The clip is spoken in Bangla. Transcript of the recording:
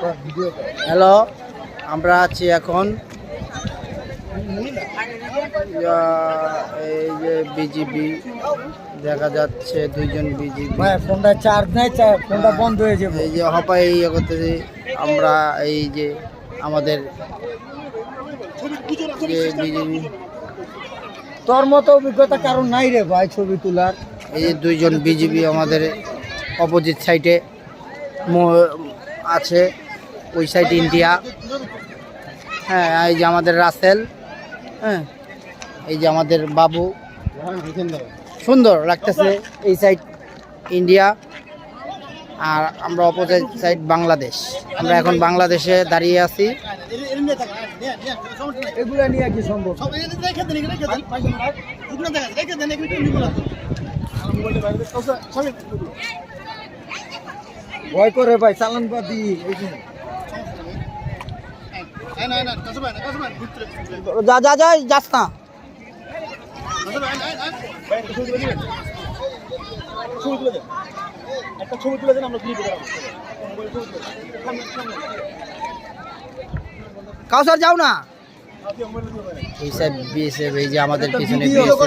হ্যালো, আমরা আছি এখন এই যে বিজিবি দেখা যাচ্ছে, দুইজন বিজিবি। ফোনটা চার্জ নাই, ফোনটা বন্ধ হয়ে যাবে। এই যে হপাই ইয়ে করতেছি আমরা, এই যে আমাদের যে বিজিবি। তোর মতো অভিজ্ঞতা কারণ নাই রে ভাই ছবি তোলার। এই যে দুইজন বিজিবি আমাদের অপোজিট সাইডে আছে, ওই সাইড ইন্ডিয়া। হ্যাঁ, এই যে আমাদের রাসেল। হ্যাঁ, এই যে আমাদের বাবু, সুন্দর লাগতেছে। এই সাইড ইন্ডিয়া আর আমরা অপোজিট সাইড বাংলাদেশ। আমরা এখন বাংলাদেশে দাঁড়িয়ে আছি। এগুলা নিয়ে কি সম্ভব? ভয় করে ভাই, চালান পাতি। যা যা যা যাস না। কাউসার যাও না। এই সাইড বিএসএফ, এই যে আমাদের পিছনে বিএসএফ।